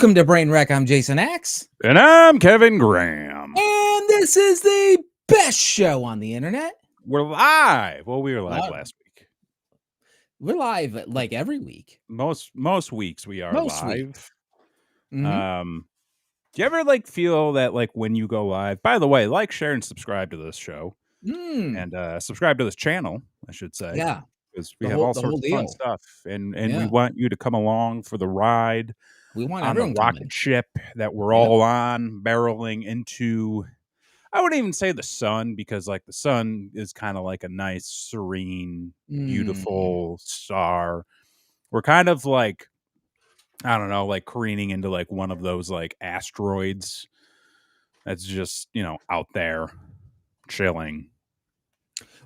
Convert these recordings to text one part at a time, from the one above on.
Welcome to Brain Wreck. I'm Jason Axe. And I'm Kevin Graham. And this is the best show on the internet. We're live. Well, we were live last week. We're live like every week. Most weeks we are live. Mm-hmm. Do you ever feel that when you go live? By the way, share, and subscribe to this show. And subscribe to this channel, I should say. Yeah. Because we have all sorts of fun stuff. And we want you to come along for the ride. We want on the rocket ship that we're all on, barreling into, I wouldn't even say the sun, because the sun is kind of like a nice, serene, beautiful star. We're kind of I don't know, careening into one of those asteroids that's just, out there chilling.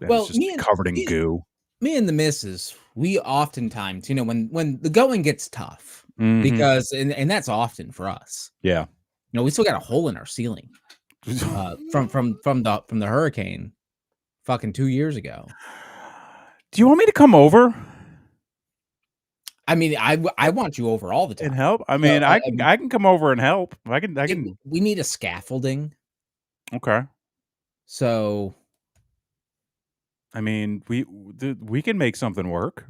Well, it's just covered in goo. Me and the missus, we oftentimes, when the going gets tough, because and that's often for us. Yeah. We still got a hole in our ceiling from the hurricane fucking 2 years ago. Do you want me to come over? I mean, I want you over all the time and help. I mean, I can come over and help. I can. We need a scaffolding. Okay. So, I mean, we can make something work.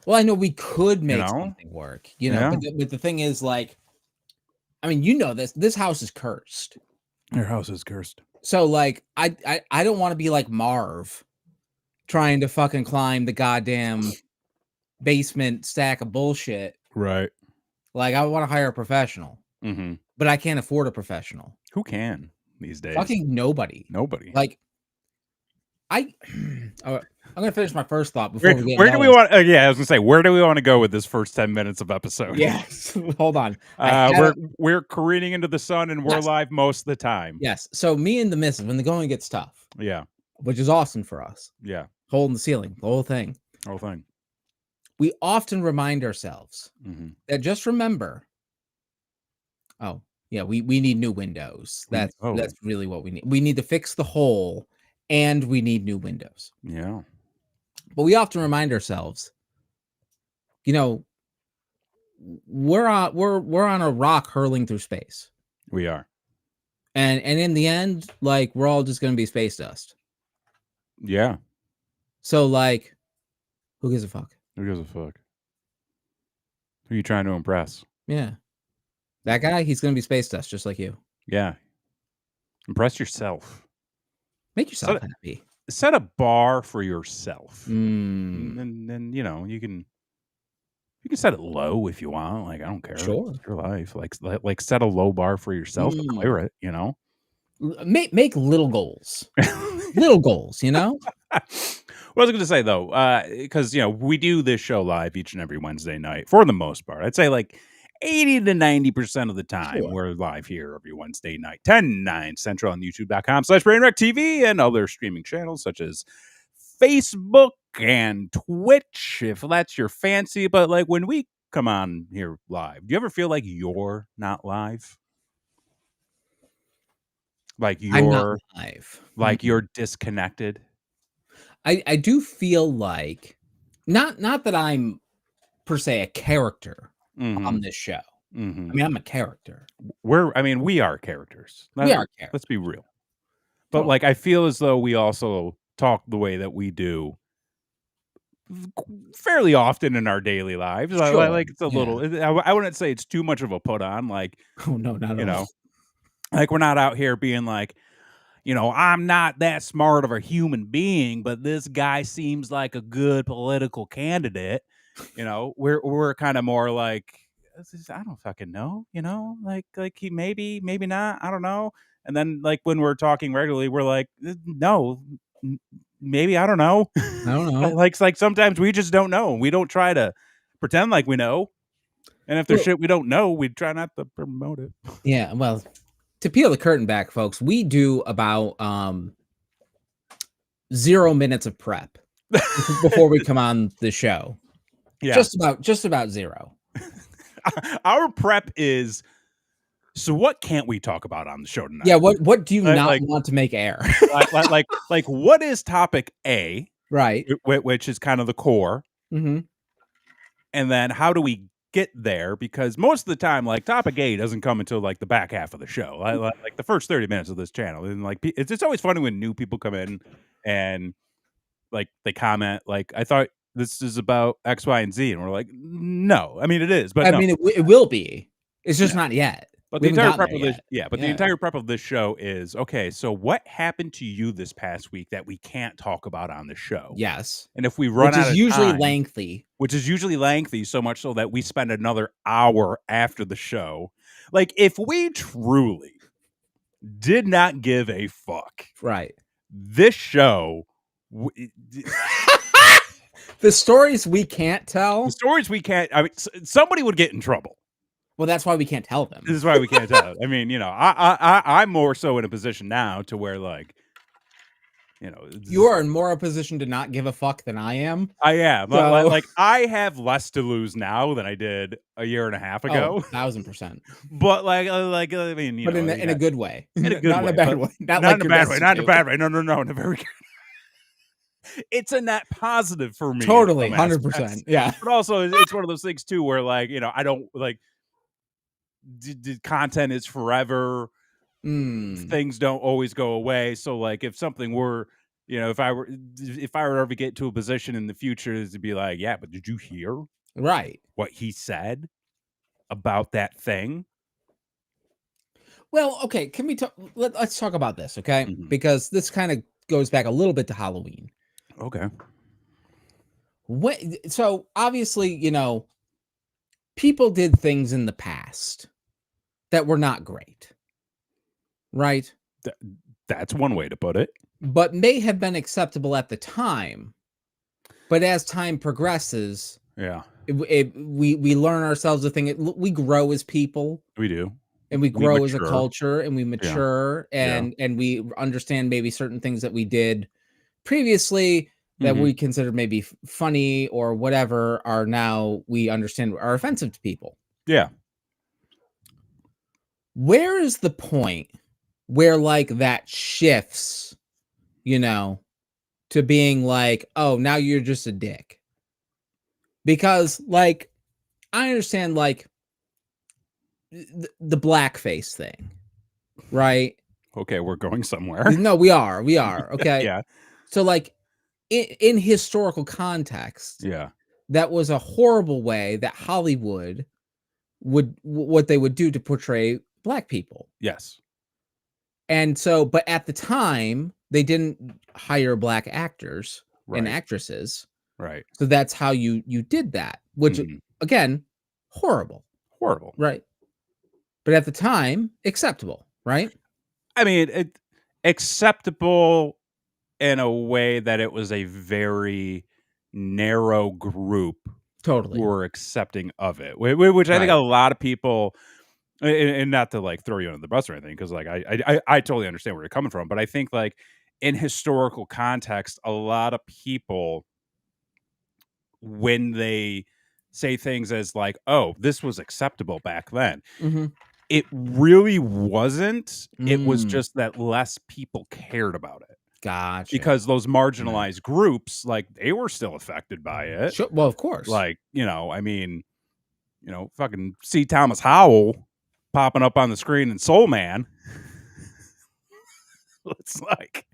Well, I know we could make something work, but the thing is, I mean, this house is cursed. Your house is cursed. So, I don't want to be like Marv trying to fucking climb the goddamn basement stack of bullshit. Right. I want to hire a professional, but I can't afford a professional. Who can these days? Fucking nobody. Nobody. I'm gonna finish my first thought before we get. Where do we want? I was gonna say, where do we want to go with this first 10 minutes of episode? Yes. Hold on. We're careening into the sun, and we're live most of the time. Yes. So me and the missus, when the going gets tough, which is awesome for us. Yeah. Hole in the ceiling, the whole thing. We often remind ourselves that just remember. Oh yeah, we need new windows. That's really what we need. We need to fix the hole. And we need new windows. Yeah. But we often remind ourselves, we're on a rock hurling through space. We are. And in the end, we're all just going to be space dust. Yeah. So who gives a fuck? Who gives a fuck? Who are you trying to impress? Yeah. That guy, he's going to be space dust just like you. Yeah. Impress yourself. Make yourself happy. Set a bar for yourself. And then you can set it low if you want. I don't care. Sure. It's your life. Set a low bar for yourself to clear it, Make little goals. Little goals, What I was going to say, though, because, we do this show live each and every Wednesday night for the most part. I'd say 80 to 90% of the time, we're live here every Wednesday night, 10-9 Central on YouTube.com/BrainWreckTV and other streaming channels such as Facebook and Twitch, if that's your fancy. But when we come on here live, do you ever feel like you're not live? I'm not live. You're disconnected? I do feel not that I'm per se a character on this show. I mean, I'm a character. We are characters. We are characters. Let's be real. But I feel as though we also talk the way that we do fairly often in our daily lives. Sure. It's a little. I wouldn't say it's too much of a put on. Oh no, not at all. We're not out here being I'm not that smart of a human being, but this guy seems like a good political candidate. We're kind of more I don't fucking know, he maybe not, I don't know. And then when we're talking regularly, we're no, maybe, I don't know. I don't know. Sometimes we just don't know. We don't try to pretend like we know. And if there's shit we don't know, we try not to promote it. Yeah, well, to peel the curtain back, folks, we do about 0 minutes of prep before we come on the show. Yeah. Just about 0. Our prep is, so what can't we talk about on the show tonight? Yeah, what do you not want to make air? What is topic A? Right. Which is kind of the core. Mm-hmm. And then how do we get there because most of the time, like Topic A doesn't come until like the back half of the show, like the first 30 minutes of this channel, and like it's always funny when new people come in and like they comment like, I thought this is about X, Y, and Z, and we're like, no, I mean it is, but I no, mean it will be. It's just no. not yet. But We the haven't entire gotten prep there of this, yet. the entire prep of this show is okay. So what happened to you this past week that we can't talk about on the show? Yes. And if we run Which out is of usually time, lengthy. so much so that we spend another hour after the show. Like if we truly did not give a fuck, Right. this show, the stories we can't tell. the stories we can't. I mean, somebody would get in trouble. Well, that's why we can't tell them. This is why we can't tell. I mean, I'm more so in a position now to where like, you are in more a position to not give a fuck than I am. I am. So... like I have less to lose now than I did a year and a half ago. 1,000%. But I mean, but in a good way, in a good not way, in a bad way, not in a bad way, not in a bad way. No, in a very good. It's a net positive for me. Totally, 100%. Yeah. But also, it's one of those things too, where like I don't like. Content is forever. Things don't always go away. So like if something were, if I were to ever get to a position in the future to be like, yeah, but did you hear what he said about that thing? Well, okay, can we talk? Let's talk about this, okay? Because this kind of goes back a little bit to Halloween. Okay. So obviously, people did things in the past that were not great, right? That's one way to put it. But may have been acceptable at the time. But as time progresses, we learn ourselves a thing. We grow as people. We do. And we grow as a culture, and we mature, and we understand maybe certain things that we did previously that we considered maybe funny or whatever are now we understand are offensive to people. Yeah. Where is the point where like that shifts, to being like, oh, now you're just a dick? Because like, I understand like the blackface thing, right? Okay, we're going somewhere. No, we are. Okay. Yeah. So like in historical context, that was a horrible way that Hollywood what they would do to portray black people. Yes. And so, but at the time, they didn't hire black actors and actresses. Right. So that's how you did that, which again, horrible. Right. But at the time, acceptable, right? I mean, acceptable in a way that it was a very narrow group who were accepting of it, which I think a lot of people, and not to like throw you under the bus or anything, because like I totally understand where you're coming from, but I think like in historical context, a lot of people, when they say things as like, oh, this was acceptable back then, it really wasn't. It was just that less people cared about it. Gotcha. Because those marginalized groups, like, they were still affected by it. Sure. Well, of course. Like, I mean, fucking C. Thomas Howell popping up on the screen in Soul Man. It's like,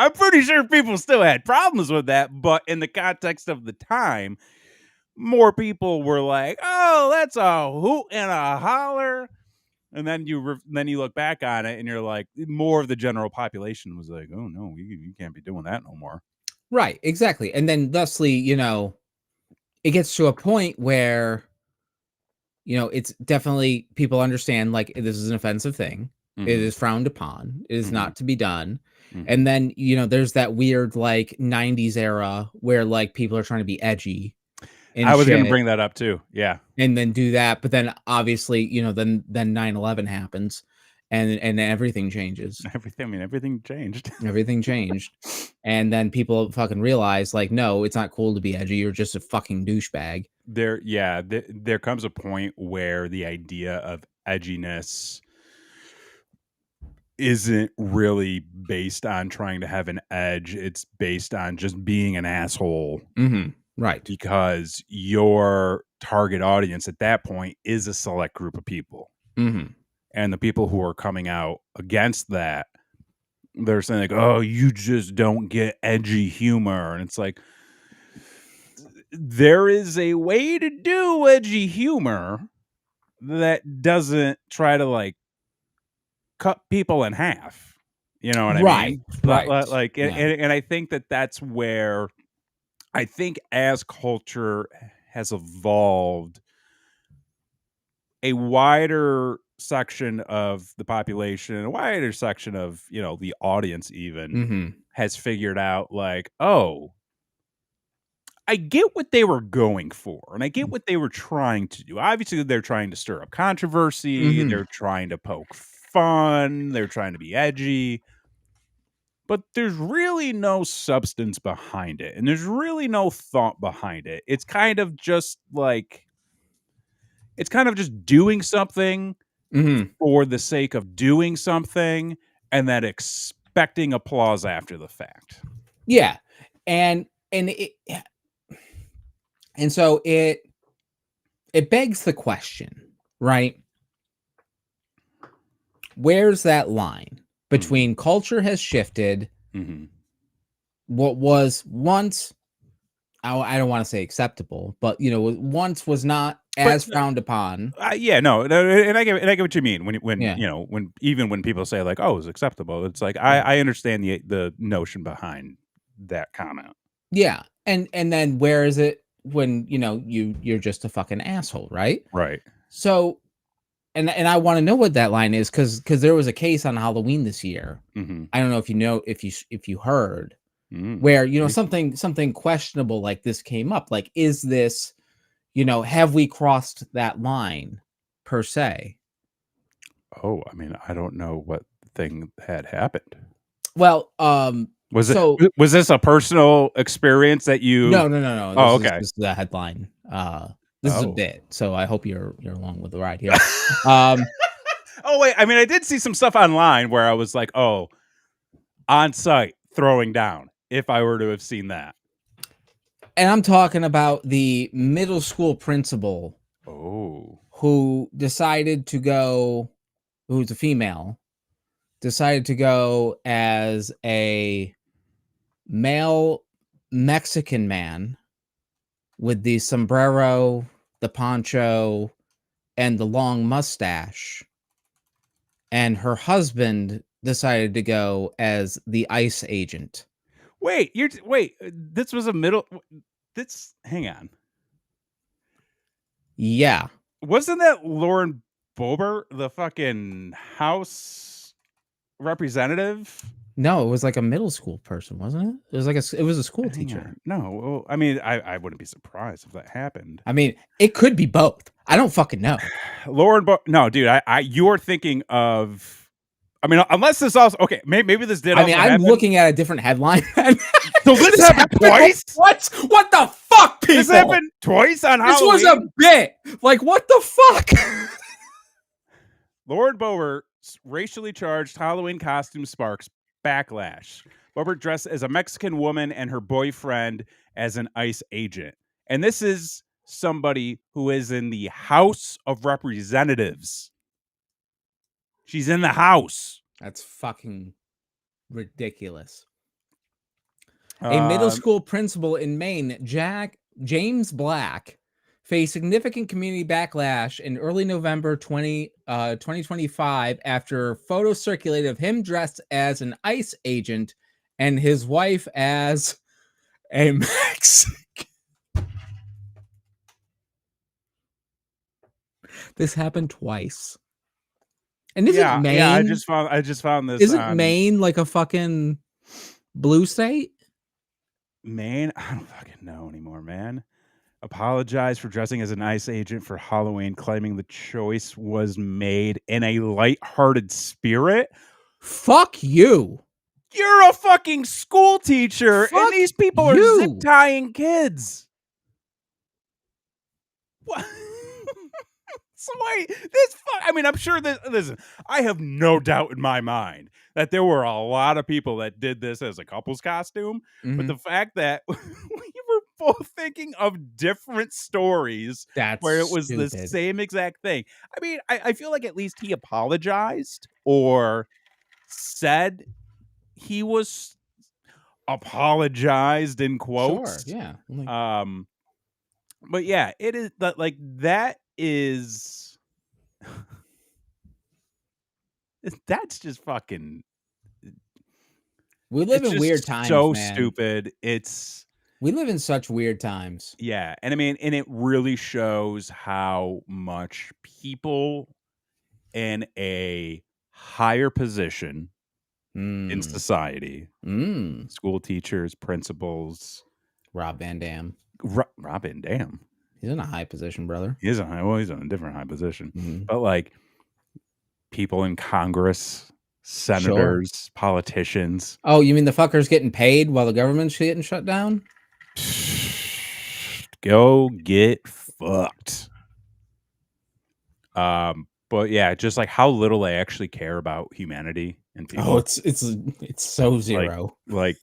I'm pretty sure people still had problems with that, but in the context of the time, more people were like, oh, that's a hoot and a holler. And then you look back on it and you're like, more of the general population was like, oh no, you can't be doing that no more. Right, exactly. And then thusly, it gets to a point where, it's definitely people understand like this is an offensive thing. It is frowned upon. It is not to be done. And then, there's that weird like 90s era where like people are trying to be edgy. I was going to bring that up too. Yeah. And then do that. But then obviously, then 9/11 happens and everything changes. Everything changed. Everything changed. And then people fucking realize like, no, it's not cool to be edgy. You're just a fucking douchebag. There comes a point where the idea of edginess isn't really based on trying to have an edge. It's based on just being an asshole. Right. Because you're target audience at that point is a select group of people. Mm-hmm. And the people who are coming out against that, they're saying like, oh, you just don't get edgy humor. And it's like, there is a way to do edgy humor that doesn't try to like cut people in half. You know what I Right. mean? Right. Like, Yeah. and I think that that's where I think as culture has evolved, a wider section of the population, a wider section of, you know, the audience even Mm-hmm. has figured out like, oh, I get what they were going for and I get what they were trying to do. Obviously, they're trying to stir up controversy, Mm-hmm. they're trying to poke fun, they're trying to be edgy. But there's really no substance behind it, and there's really no thought behind it. It's kind of just doing something Mm-hmm. for the sake of doing something and then expecting applause after the fact. Yeah. And so it begs the question, right? Where's that line between culture has shifted? What was once, I don't want to say acceptable, but you know, once was not But as frowned upon. yeah, no, and I get what you mean when Yeah. you know when people say like, oh, it's acceptable. It's like I understand the notion behind that comment. Yeah. And then where is it when, you know, you're just a fucking asshole, right? Right. So and I want to know what that line is because there was a case on Halloween this year. I don't know if you know if you heard where, you know, something questionable like this came up. Like, is this, you know, have we crossed that line per se? Oh, I mean, I don't know what thing had happened. Well, so was this a personal experience that you no. Oh, okay. This is a headline. This is a Oh. bit, so I hope you're along with the ride here. Um, Oh, wait, I mean, I did see some stuff online where I was like, "Oh, on site throwing down," if I were to have seen that. and I'm talking about the middle school principal Oh. who decided to go, who's a female, decided to go as a male Mexican man with the sombrero, the poncho, and the long mustache. And her husband decided to go as the ICE agent. Wait, this was a middle this hang on. Yeah. Wasn't that Lauren Boebert, the fucking House representative? No, it was like a middle school person, wasn't it? It was like it was a school Hang teacher. on. No, well, I mean, I wouldn't be surprised if that happened. I mean, it could be both. I don't fucking know. No, dude, you're thinking of. I mean, unless this also okay, maybe this did. I mean, I'm happen. looking at a different headline. So this happened twice. What the fuck, people? This happened twice on Halloween. This was a bit. Like, what the fuck? Lauren Boebert racially charged Halloween costume sparks backlash. Boebert dressed as a Mexican woman and her boyfriend as an ICE agent, and this is somebody who is in the House of Representatives. She's in the House. That's fucking ridiculous. A middle school principal in Maine, James Black, faced significant community backlash in early November 2025 after photos circulated of him dressed as an ICE agent and his wife as a Mexican. This happened twice. And isn't Maine? Yeah, I just found this. Isn't Maine like a fucking blue state? Maine? I don't fucking know anymore, man. Apologized for dressing as an ICE agent for Halloween, claiming the choice was made in a lighthearted spirit. Fuck you. You're a fucking school teacher, and these people are zip tying kids. What? So I mean, I'm sure that, listen, I have no doubt in my mind that there were a lot of people that did this as a couple's costume, but the fact that we were both thinking of different stories That's where it was the stupid. same exact thing. I mean, I feel like at least he apologized or said he was apologized in Sure, quotes. yeah. But yeah, it is that like that is that's just fucking We live it's in weird just times, so man. stupid. We live in such weird times. Yeah, and I mean, and it really shows how much people in a higher position in Mm. society, Mm. school teachers, principals, Rob Van Dam. Robin, damn, He's in a high position, brother. he's in a different high position, Mhm. but like people in Congress, Sure. senators, politicians. Oh, you mean the fuckers getting paid while the government's getting shut down? Go get fucked. But yeah, just like how little they actually care about humanity and Oh, people. it's so Like, zero. like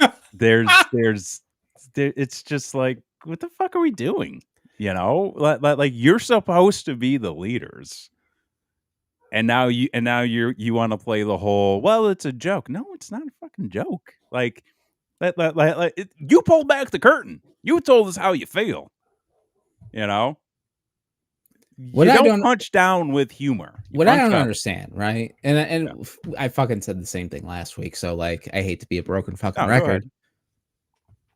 it's just like, what the fuck are we doing? You know, like you're supposed to be the leaders, and now you want to play the whole. Well, it's a joke. No, it's not a fucking joke. Like, you pulled back the curtain. You told us how you feel. You know, What you I don't don't punch down with humor. You what I punch don't up. understand, right? And I fucking said the same thing last week, so like I hate to be a broken fucking Oh, go record. ahead.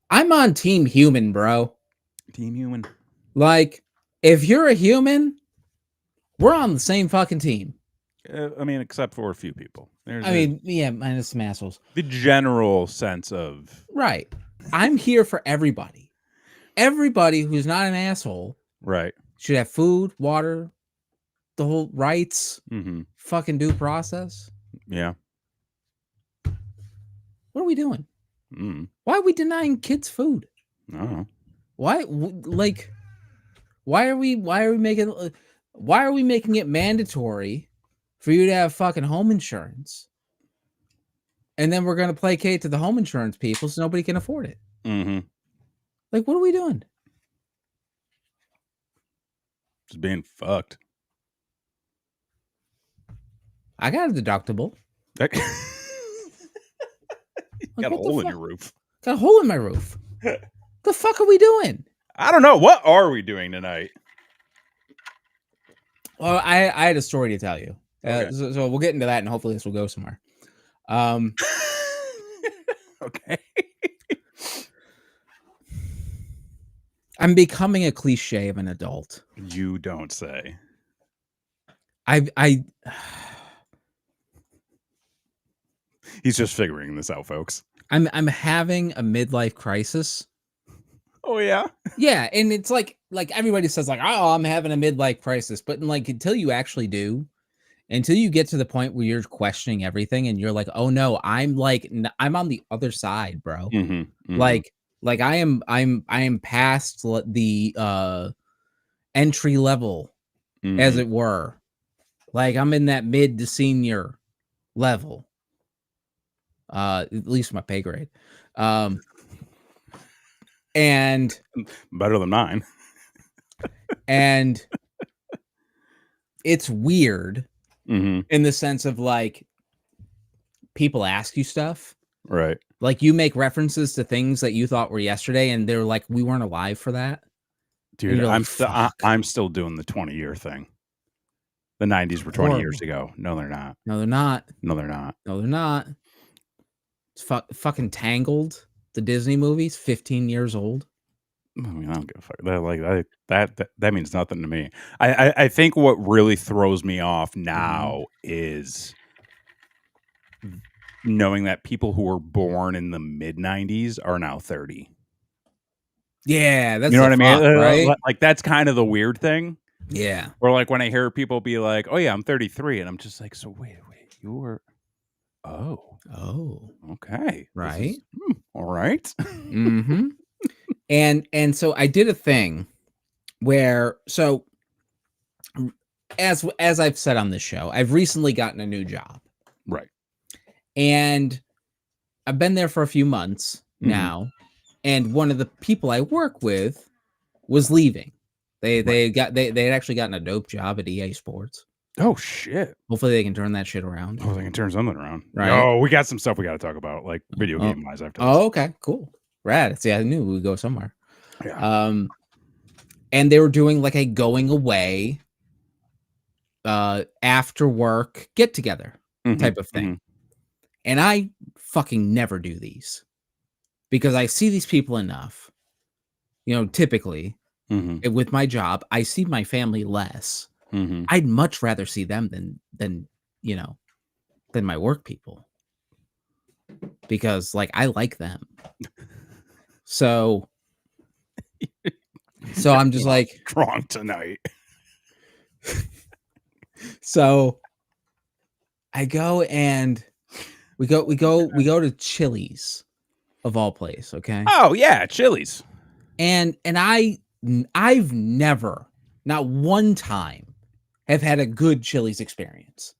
I'm on team human, bro. Team human. Like if you're a human, we're on the same fucking team. I mean, except for a few people. I mean, yeah, minus some assholes. The general sense of Right. I'm here for everybody. Everybody who's not an asshole right should have food, water, the whole rights, fucking due process. Yeah. What are we doing? Mm. Why are we denying kids food? I don't know. Why, like, why are we making it mandatory for you to have fucking home insurance? And then we're going to placate to the home insurance people so nobody can afford it. Like, what are we doing? Just being fucked. I got a deductible. Got a hole in your roof. Got a hole in my roof. The fuck are we doing? I don't know. What are we doing tonight? Well, I had a story to tell you. Okay. So we'll get into that and hopefully this will go somewhere. Okay. I'm becoming a cliche of an adult. You don't say. He's just figuring this out, folks. I'm having a midlife crisis. Oh yeah. Yeah, and it's like everybody says like, "Oh, I'm having a midlife crisis," but like until you actually do, until you get to the point where you're questioning everything and you're like, "Oh no, I'm on the other side, bro." Like I am past the entry level, as it were. Like I'm in that mid to senior level. At least my pay grade. And better than mine. And it's weird in the sense of like people ask you stuff. Right. Like you make references to things that you thought were yesterday and they're like, we weren't alive for that. Dude, I'm still doing the 20-year thing. The 90s were 20 years ago. No, they're not. No, they're not. No, they're not. No, they're not. It's fucking Tangled. The Disney movie's 15 years old. I mean, I don't give a fuck. That means nothing to me. I think what really throws me off now is knowing that people who were born in the mid 90s are now 30. Yeah, that's you know what I mean, right? Like that's kind of the weird thing. Yeah. Or like when I hear people be like, "Oh yeah, I'm 33," and I'm just like, "So wait, you were." Oh, okay, right. All right. And so I did a thing where as I've said on this show, I've recently gotten a new job. Right. And I've been there for a few months now. and one of the people I work with was leaving. They had actually gotten a dope job at EA Sports. Oh shit! Hopefully they can turn that shit around. Oh, they can turn something around. Right? Oh, we got some stuff we got to talk about, like video game wise. After this. Oh, okay, cool, rad. See, I knew we would go somewhere. Yeah. And they were doing like a going away, after work get together type of thing. And I fucking never do these because I see these people enough. Typically with my job, I see my family less. I'd much rather see them than my work people because like I like them. So I'm just like drunk tonight. So I go and we go to Chili's of all place, okay? Oh yeah, Chili's. And I've never, not one time, have had a good Chili's experience.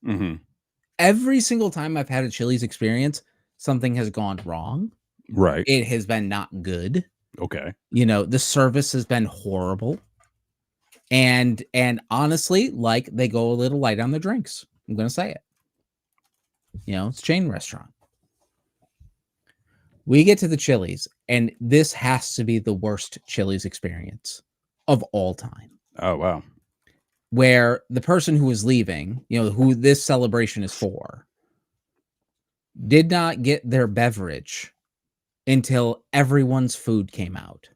Every single time I've had a Chili's experience, something has gone wrong. Right. It has been not good. Okay. The service has been horrible. And honestly, like they go a little light on the drinks. I'm going to say it. It's a chain restaurant. We get to the Chili's, and this has to be the worst Chili's experience of all time. Oh, wow. Where the person who was leaving, who this celebration is for, did not get their beverage until everyone's food came out.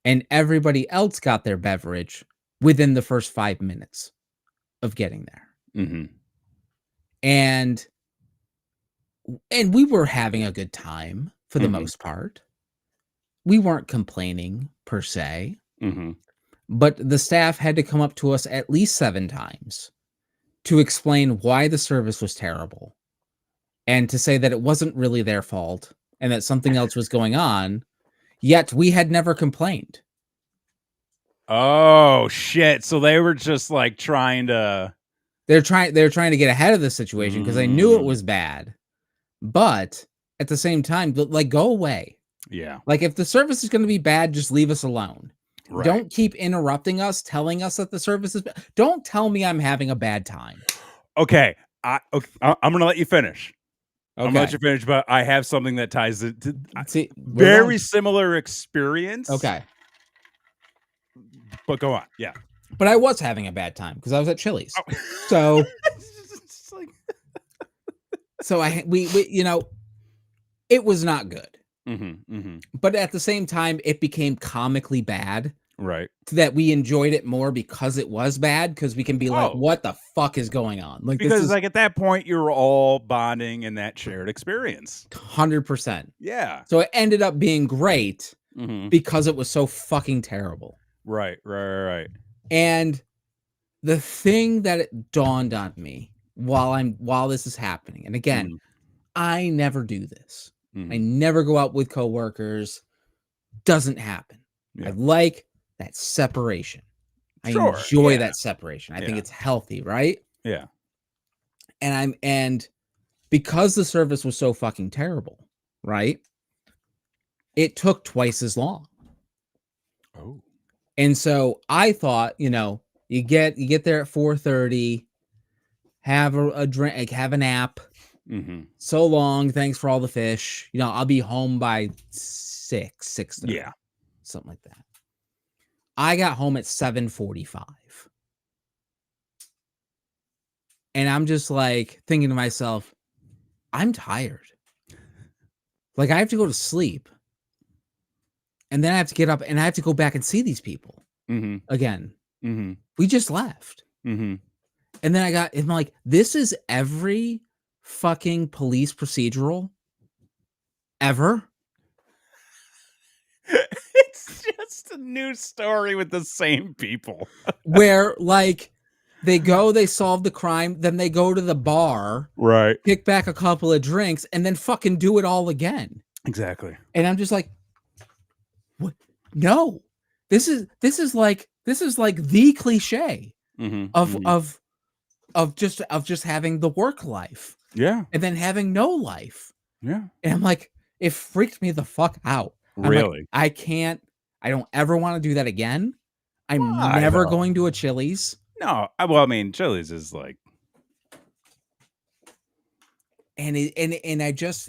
And everybody else got their beverage within the first 5 minutes of getting there. And we were having a good time for the most part. We weren't complaining per se. But the staff had to come up to us at least 7 times to explain why the service was terrible and to say that it wasn't really their fault and that something else was going on, yet we had never complained. Oh shit. So they were just like trying to they're trying to get ahead of the situation because they knew it was bad. But at the same time, like, go away. Yeah. Like, if the service is going to be bad, just leave us alone. Right. Don't keep interrupting us, telling us that the service is bad. Don't tell me I'm having a bad time. Okay. I'm going to let you finish. Okay. I'm going to let you finish, but I have something that ties it to very similar experience. Okay. But go on. Yeah. But I was having a bad time because I was at Chili's. Oh. So so we it was not good. But at the same time, it became comically bad. Right. That we enjoyed it more because it was bad, because we can be like, what the fuck is going on? Like, because like at that point you're all bonding in that shared experience. 100%. Yeah. So it ended up being great because it was so fucking terrible. Right. And the thing that it dawned on me while this is happening, and again, I never do this. I never go out with coworkers. Doesn't happen. Yeah. I like that separation. I enjoy that separation. I think it's healthy, right? Yeah. And because the service was so fucking terrible, right? It took twice as long. Oh. And so I thought, you get there at 4:30, have a drink, like, have a nap. So long. Thanks for all the fish. I'll be home by 6:30. Yeah. Something like that. I got home at 7:45. And I'm just like thinking to myself, I'm tired. Like, I have to go to sleep. And then I have to get up and I have to go back and see these people again. We just left. And then I'm like, this is every fucking police procedural ever. It's just a new story with the same people. Where, like, they solve the crime, then they go to the bar, right? Pick back a couple of drinks, and then fucking do it all again. Exactly. And I'm just like, what? No, this is like the cliche of just having the work life. Yeah. And then having no life. Yeah. And I'm like, it freaked me the fuck out. I'm like, Really? I don't ever wanna do that again. I'm Why never though? going to a Chili's. No, well, I mean, Chili's is like And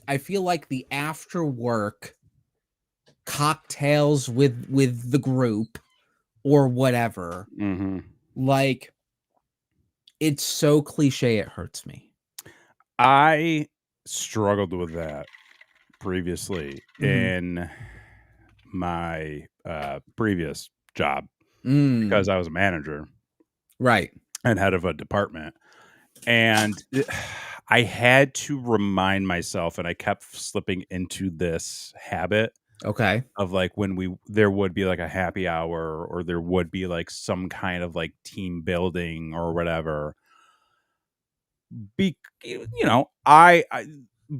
I feel like the after work cocktails with the group or whatever, mhm. like, it's so cliche, it hurts me. I struggled with that previously Mhm. in my, previous job because Mm. I was a manager Right. and head of a department, and I had to remind myself, and I kept slipping into this habit Okay. of, like, when there would be, like, a happy hour or there would be, like, some kind of, like, team building or whatever. I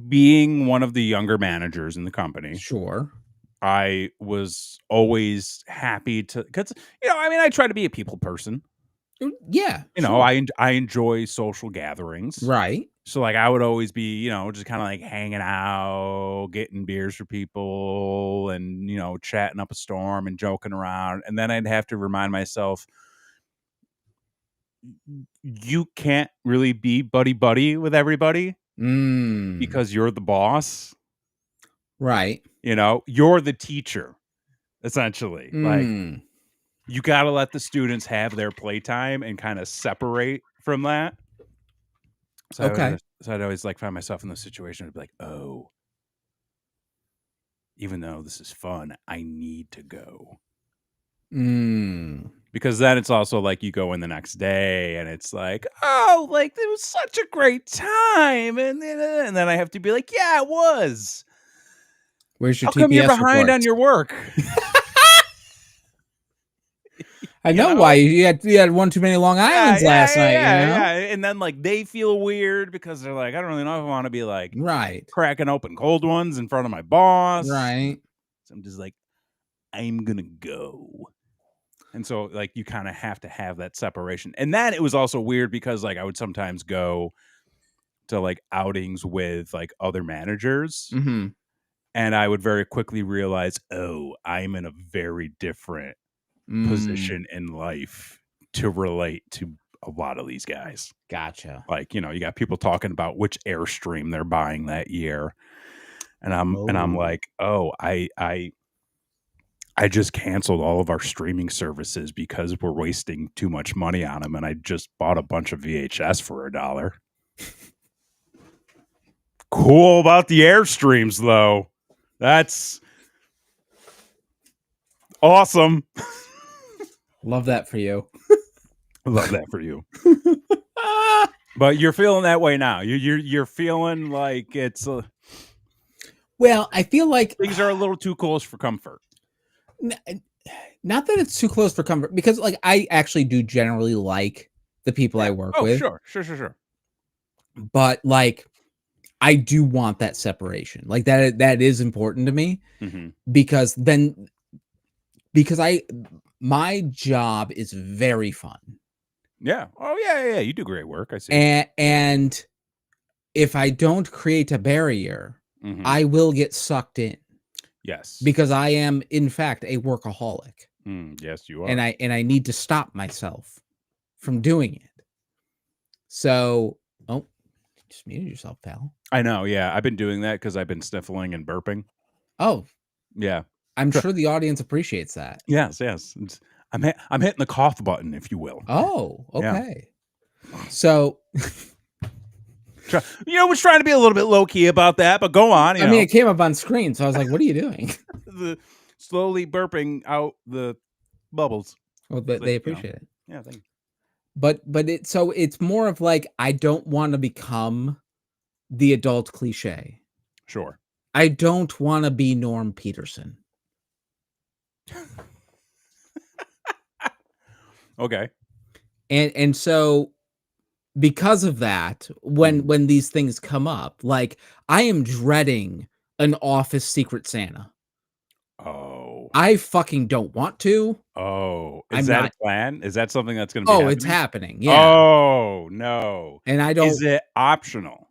being one of the younger managers in the company, Sure. I was always happy to because I mean, I try to be a people person. Yeah, sure. I enjoy social gatherings. Right. So, like, I would always be, just kinda, like, hanging out, getting beers for people and, chatting up a storm and joking around, and then I'd have to remind myself, "You can't really be buddy-buddy with everybody Mm. because you're the boss." Right. You're the teacher, essentially. Like, Mm. you gotta let the students have their playtime and kinda separate from that. Okay. So I'd always, like, find myself in this situation, I'd be like, "Oh, even though this is fun, I need to go." Mm. Because then it's also like you go in the next day and it's like, "Oh, like, it was such a great time," and then I have to be like, "Yeah, it was. Where's your How come you're TPS behind on reports? your work?" I You know why know? you had one too many Long Yeah, Islands yeah, last yeah, night, you yeah, know? yeah, and then, like, they feel weird because they're like, "I don't really know if I wanna be, like, Right. cracking open cold ones in front of my boss." Right. So I'm just like, "I'm gonna go." And so, like, you kinda have to have that separation. And then it was also weird because, like, I would sometimes go to, like, outings with, like, other managers, Mhm. and I would very quickly realize, "Oh, I'm in a very different Mm. position in life to relate to a lot of these guys." Gotcha. Like, you got people talking about which Airstream they're buying that year, and I'm Oh. like, "Oh, I just canceled all of our streaming services because we're wasting too much money on them, and I just bought a bunch of VHS for $1." Cool about the Airstreams, though. That's awesome. Love that for you. I love that for you. But you're feeling that way now. You're feeling like it's Well, I feel like things are a little too close for comfort. n not that it's too close for comfort because, like, I actually do generally like the people I Yeah. work Oh, with, sure, sure, sure, sure. but, like, I do want that separation. Like, that is important to me Mhm. because then because I my job is very fun, Yeah. Oh, yeah, yeah, yeah. You do great work. I see. and if I don't create a barrier, Mhm. I will get sucked in Yes. because I am, in fact, a workaholic, Yes, you and are. I need to stop myself from doing it. So, oh, you just muted yourself, pal. I know, yeah. I've been doing that because 'cause I've been sniffling and burping. Oh, Yeah. I'm Tr sure the audience appreciates that. Yes, yes. I'm hitting the cough button, if you will. Oh, Yeah. okay. So, Was trying to be a little bit low key about that, but go on, I mean, it came up on screen, so I was like, "What are you doing?" the slowly burping out the bubbles. Well, It's but like, they appreciate it. yeah, thank you. But it's more of like I don't want to become the adult cliche. Sure. I don't want to be Norm Peterson. Okay. And so because of that, Mhm. when these things come up, like I am dreading an office Secret Santa. Oh. I fucking don't want to. Oh. Is I'm that a not. plan? Is that something that's gonna be Oh, it's happening? happening. Yeah. Oh, no. And Is it optional?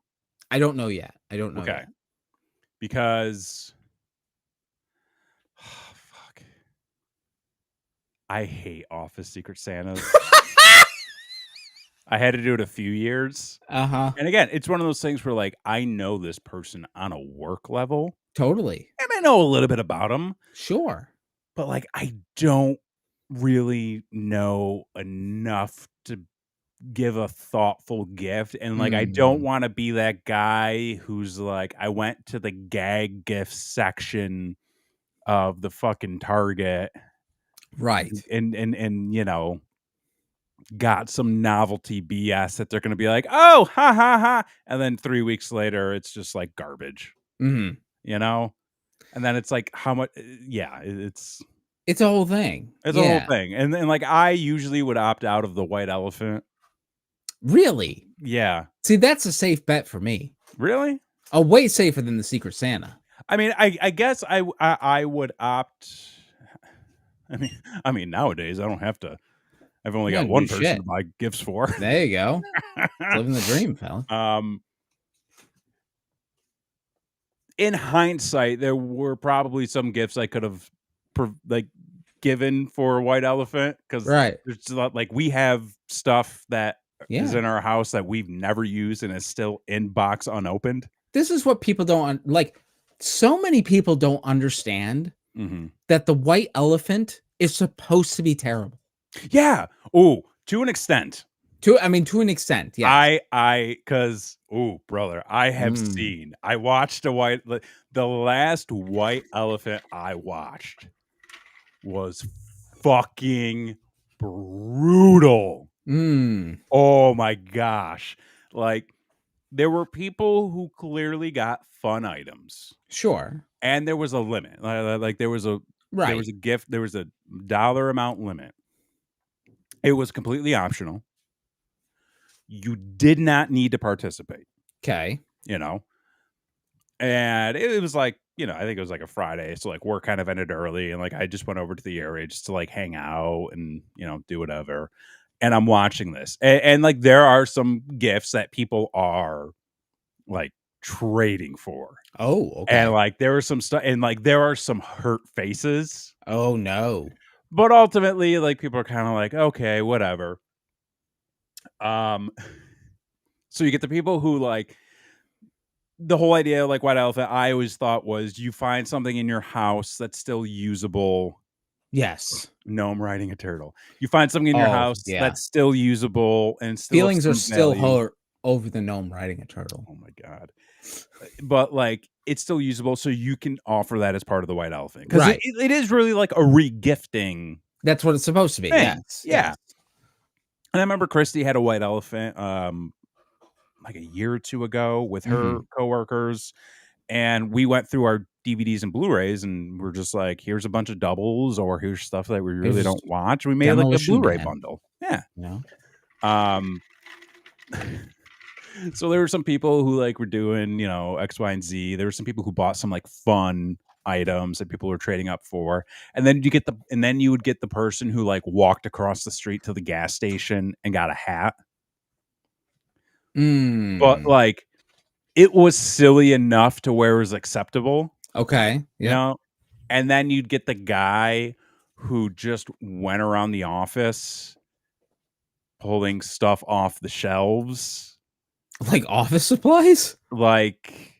I don't know yet. I don't know Okay. yet. Because I hate Office Secret Santas. I had to do it a few years. Uh-huh. And again, it's one of those things where, like, I know this person on a work level. Totally. And I know a little bit about them. Sure. But, like, I don't really know enough to give a thoughtful gift. And, like, I don't wanna be that guy who's like, I went to the gag gift section of the fucking Target. Right. And, you know, got some novelty BS that they're gonna be like, "Oh, ha, ha, ha," and then 3 weeks later, it's just, like, garbage, Mhm. you know? And then it's like, how much yeah, It's a whole thing. it's a whole Yeah. thing, and then, like, I usually would opt out of the white elephant. Really? Yeah. See, that's a safe bet for me. Really? Way safer than the Secret Santa. I mean, I guess I would opt I mean, nowadays, I don't have to I've only You got don't do one person shit. to buy gifts for. There you go. Living the dream, fella. In hindsight, there were probably some gifts I could have like given for a white elephant because Right. there's a lot like we have stuff that is Yeah. in our house that we've never used and is still in box unopened. This is what people don't like. So many people don't understand Mhm. that the white elephant is supposed to be terrible. Yeah. Oh, to an extent. To an extent, yes. Cause brother, I have Mm, seen. I watched the last white elephant I watched was fucking brutal. mm, Oh my gosh. Like there were people who clearly got fun items sure. and there was a limit. Like there Right. was a gift, there was a dollar amount limit. It was completely optional. You did not need to participate, Okay. you know? And it was like, you know, I think it was like a Friday. So like work kind of ended early and like I just went over to the area just to like hang out and, you know, do whatever. And I'm watching this. And like there are some gifts that people are like trading for. Oh, And okay. like there was some stuff and like there are some hurt faces. Oh, no. But ultimately, like people are kind of like, okay, whatever. Um so you get the people who like the whole idea, like white elephant, I always thought was you find something in your house that's still usable. Yes. Gnome riding a turtle. You find something in your Oh, house yeah. that's still usable and still of Feelings are some still value. hurt over the gnome riding a turtle. Oh my god! But like it's still usable, so you can offer that as part of the white elephant because Right. it is really like a regifting That's what it's supposed to be. thing. Yes. Yeah. Yes. And I remember Christy had a white elephant like a year or two ago with her Mhm. coworkers. And we went through our DVDs and Blu-rays and we're just like, here's a bunch of doubles or here's stuff that we It was really don't just watch. We made like a demolition Blu-ray man, bundle. Yeah. you know? Um so there were some people who like were doing, you know, X, Y, and Z. There were some people who bought some like fun items that people were trading up for. And then you would get the person who like walked across the street to the gas station and got a hat. But Mm. like it was silly enough to where it was acceptable, Okay. you Yep. know? And then you'd get the guy who just went around the office pulling stuff off the shelves, Like office supplies? like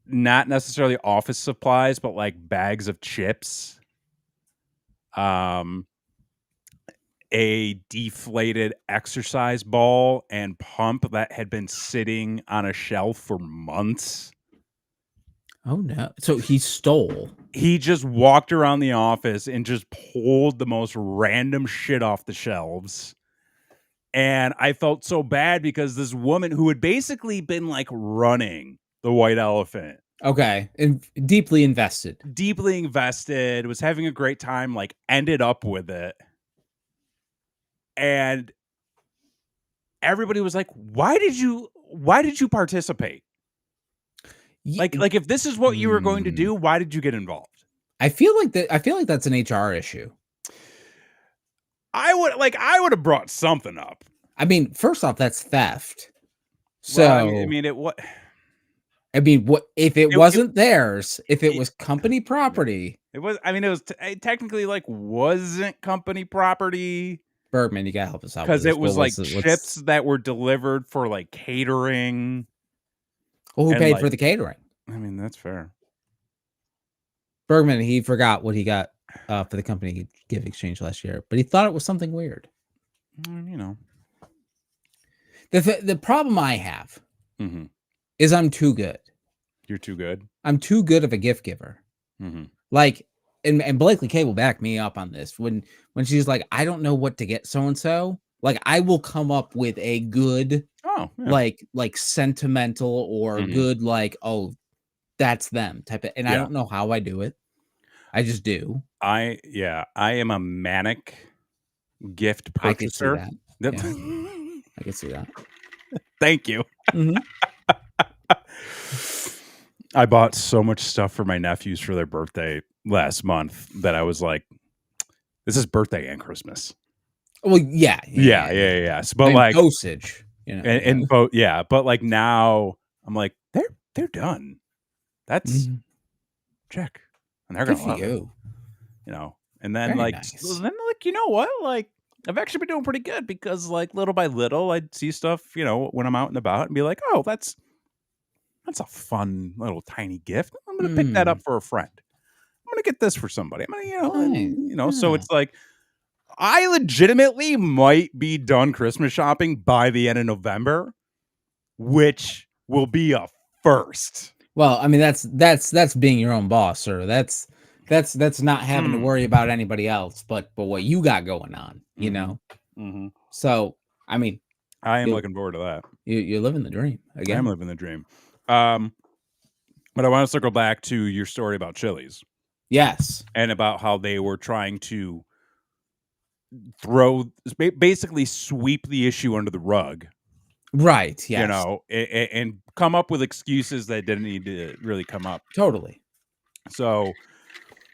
not necessarily office supplies, but like bags of chips, um, a deflated exercise ball and pump that had been sitting on a shelf for months. Oh, no. So he stole. He just walked around the office and just pulled the most random shit off the shelves. And I felt so bad because this woman who had basically been like running the white elephant, Okay. And deeply invested. deeply invested, was having a great time, like ended up with it. And everybody was like, why did you participate? Ye Like if this is what you were going to mm. do, why did you get involved? I feel like that's an HR issue. I would have brought something up. I mean, first off, that's theft. Well, So, it what if it it wasn't theirs, if it it was company property, It was. I mean, it technically like wasn't company property. Bergman, you gotta help us out with Because this. it What was was like it? chips that were delivered for like catering. Well, who And paid like, for the catering? I mean, that's fair. Bergman, he forgot what he got for the company gift exchange last year, but he thought it was something weird. You know, The problem I have mm-hmm. is I'm too good. You're too good. I'm too good of a gift giver. Mm-hmm. Like, and Blakely K will back me up on this. When she's like, I don't know what to get so and so. Like, I will come up with a good, Oh, yeah. like sentimental or good, like, oh, that's them type of. And I don't know how I do it. I just do. I am a manic gift I could see purchaser. that. Yeah. I could see that. Thank you. Mm-hmm. I bought so much stuff for my nephews for their birthday last month that I was like, this is birthday and Christmas. Well, yeah. So, but and like dosage, you know, and both, but like now I'm like, they're done. That's check. And they're gonna love it. You know, and then Very nice. you know what? Like, I've actually been doing pretty good because like little by little I'd see stuff, you know, when I'm out and about and be like, oh, that's a fun little tiny gift. I'm gonna pick that up for a friend. I'm gonna get this for somebody. I'm gonna, so it's like I legitimately might be done Christmas shopping by the end of November, which will be a first. Well, I mean, that's being your own boss, sir. That's not having to worry about anybody else, but what you got going on, you know. Mm-hmm. So, I mean, I am looking forward to that. You're living the dream again. I am living the dream. But I want to circle back to your story about Chili's. Yes, and about how they were trying to basically sweep the issue under the rug. Right. Yes. You know, and come up with excuses that didn't need to really come up. Totally. So,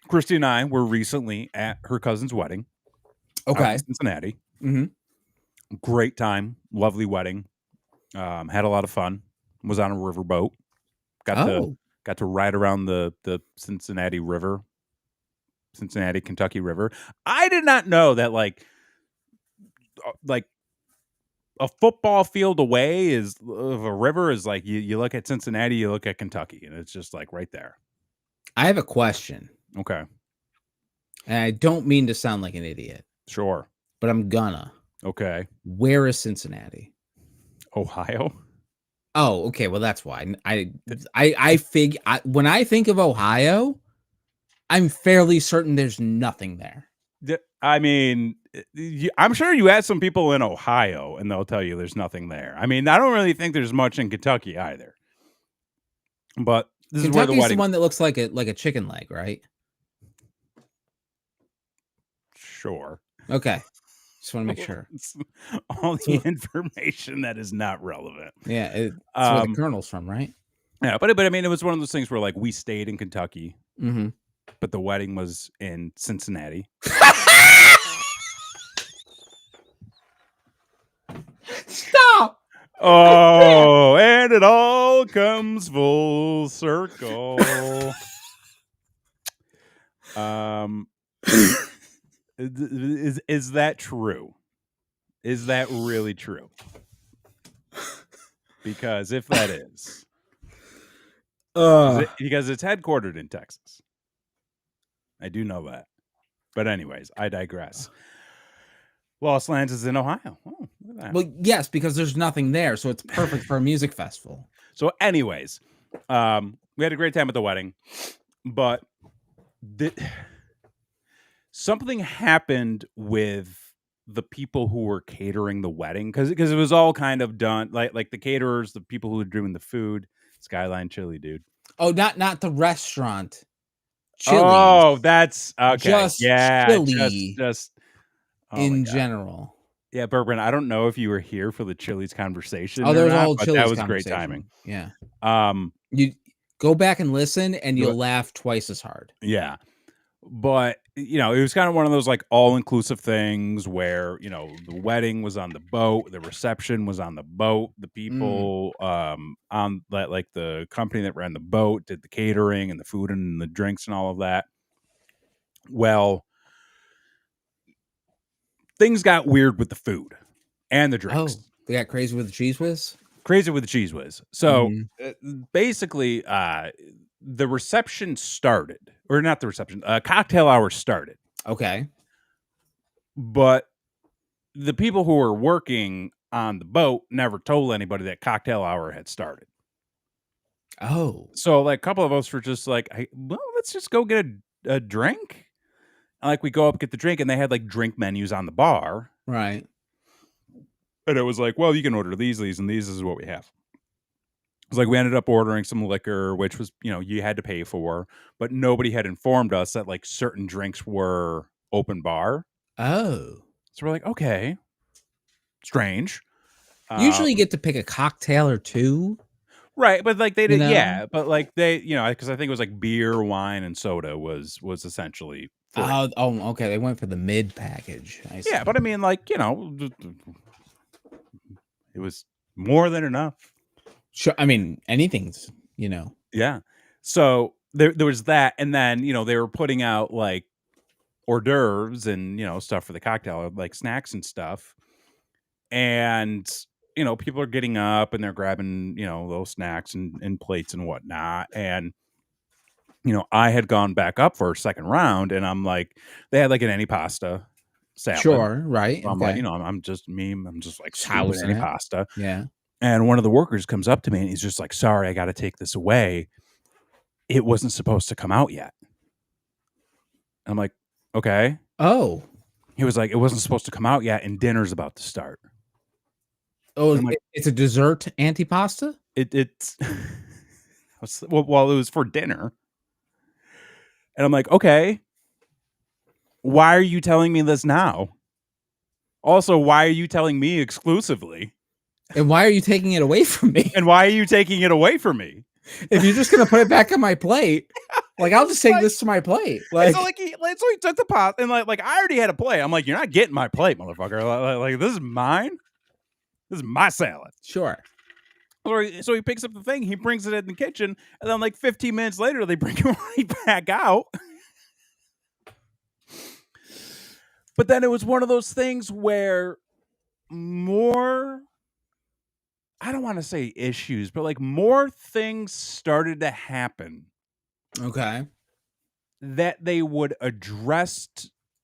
Christy and I were recently at her cousin's wedding. Okay. In Cincinnati. Mm-hmm. Great time. Lovely wedding. Had a lot of fun. Was on a riverboat. Got to ride around the Cincinnati River. Cincinnati, Kentucky River. I did not know that like a football field away of a river is like you look at Cincinnati, you look at Kentucky, and it's just like right there. I have a question. Okay. And I don't mean to sound like an idiot. Sure. But I'm gonna. Okay. Where is Cincinnati? Ohio. Oh, okay. Well, that's why I figure when I think of Ohio, I'm fairly certain there's nothing there. I mean, I'm sure you ask some people in Ohio and they'll tell you there's nothing there. I mean, I don't really think there's much in Kentucky either. But this is where the wedding. The one that looks like a chicken leg, right? Sure. Okay. Just want to make sure. All the information that is not relevant. Yeah, it's where the Colonel's from, right? Yeah, but I mean, it was one of those things where like we stayed in Kentucky, but the wedding was in Cincinnati. Stop! Oh, and it all comes full circle. Is that true? Is that really true? Because if that is, because it's headquartered in Texas. I do know that. But anyways, I digress. Lost Lands is in Ohio. Oh, look at that. Well, yes, because there's nothing there, so it's perfect for a music festival. So anyways, we had a great time at the wedding, but something happened with the people who were catering the wedding because it was all kind of done like the caterers, the people who were doing the food. Skyline Chili, dude. Oh, not the restaurant. Chili's. Oh, that's okay. Just chili. Just in general. Yeah, Bergman, I don't know if you were here for the Chili's conversation. Oh, there was a whole Chili's that was great timing. Yeah. You go back and listen, and you'll laugh twice as hard. Yeah. But, you know, it was kind of one of those like all-inclusive things where, you know, the wedding was on the boat, the reception was on the boat, the people on that, like the company that ran the boat did the catering and the food and the drinks and all of that. Well, things got weird with the food and the drinks. Oh, they got crazy with the Cheese Whiz? Crazy with the Cheese Whiz. So, Mhm. basically, the reception started, or not the reception, cocktail hour started. Okay. But the people who were working on the boat never told anybody that cocktail hour had started. Oh. So, like, a couple of us were just like, "Hey, well, let's just go get a drink." And, like, we go up, get the drink, and they had, like, drink menus on the bar. Right. And it was like, "Well, you can order these, and these is what we have." It's like we ended up ordering some liquor, which was, you had to pay for, but nobody had informed us that, like, certain drinks were open bar. Oh. So we're like, "Okay, strange." Usually you Um get to pick a cocktail or 2, Right, but, like, they you did, know? yeah, but, like, they, because I think it was, like, beer, wine, and soda was essentially free. Okay, they went for the mid package. I Yeah, see. but I mean, like, it was more than enough. Sure, I mean, anything's, you know. Yeah. So, there was that, and then, they were putting out, like, hors d'oeuvres and, stuff for the cocktail, like, snacks and stuff, and, people are getting up, and they're grabbing, those snacks and plates and whatnot, and I had gone back up for a second round, and I'm like, they had like an antipasta salad. Sure, right, So I'm like, okay. I'm just me. I'm just like Just scooping housing it. antipasta. Yeah. And one of the workers comes up to me and he's just like, sorry, I got to take this away. It wasn't supposed to come out yet. I'm like, okay. Oh. He was like, it wasn't supposed to come out yet, and dinner's about to start. Oh, And I'm like, it's a dessert antipasta? it's well, it was for dinner. And I'm like, okay, why are you telling me this now? Also, why are you telling me exclusively? And why are you taking it away from me? And why are you taking it away from me? If you're just gonna put it back on my plate, like, I'll just take this to my plate. And Like, so, he took the pot, and like I already had a plate. I'm like, you're not getting my plate, motherfucker. Like this is mine. This is my salad. sure. So he picks up the thing, he brings it in the kitchen, and then like 15 minutes later, they bring it right back out. But then it was one of those things where more, I don't want to say issues, but like more things started to happen Okay. that they would address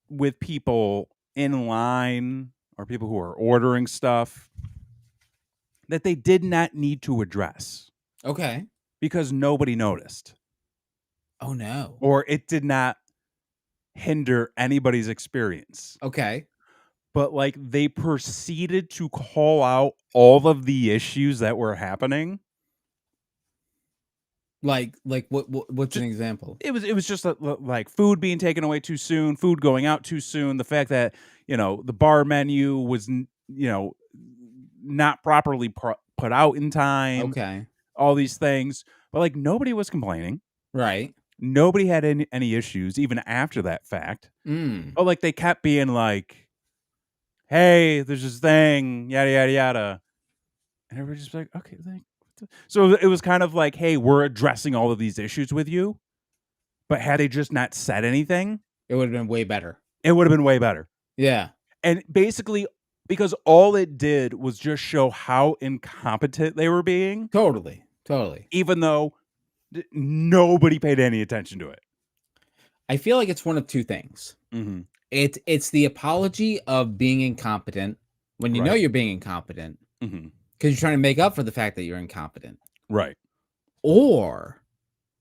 with people in line or people who are ordering stuff that they did not need to address Okay. because nobody noticed Oh, no. or it did not hinder anybody's experience. Okay. But like they proceeded to call out all of the issues that were happening. Like, what's an Just, example? it was just like food being taken away too soon, food going out too soon, the fact that, the bar menu was, not properly put out in time, Okay. all these things. But like nobody was complaining. Right. Nobody had any issues even after that fact. Mm. But like they kept being like, hey, there's this thing, yada yada yada. And everybody's just like, okay, so it was kind of like, hey, we're addressing all of these issues with you. But had they just not said anything, It would've been way better. it would have been way better. Yeah. And basically, because all it did was just show how incompetent they were being. Totally. Totally. Even though nobody paid any attention to it. I feel like it's one of 2 things. Mm-hmm. It's the apology of being incompetent when you know Right. you're being incompetent Mm-hmm. because you're trying to make up for the fact that you're incompetent. Right. Or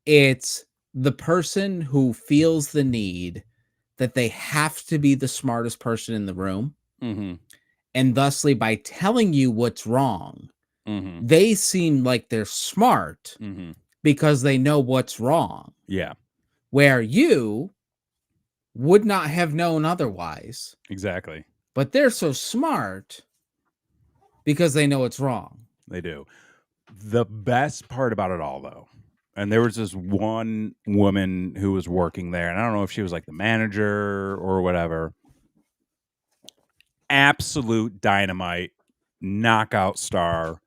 it's the person who feels the need that they have to be the smartest person in the room, Mm-hmm. and thusly, by telling you what's wrong, Mm-hmm. they seem like they're smart Mm-hmm. because they know what's wrong, Yeah. where you would not have known otherwise. Exactly. But they're so smart because they know it's wrong. They do. The best part about it all, though, and there was this one woman who was working there, and I don't know if she was like the manager or whatever. Absolute dynamite, knockout star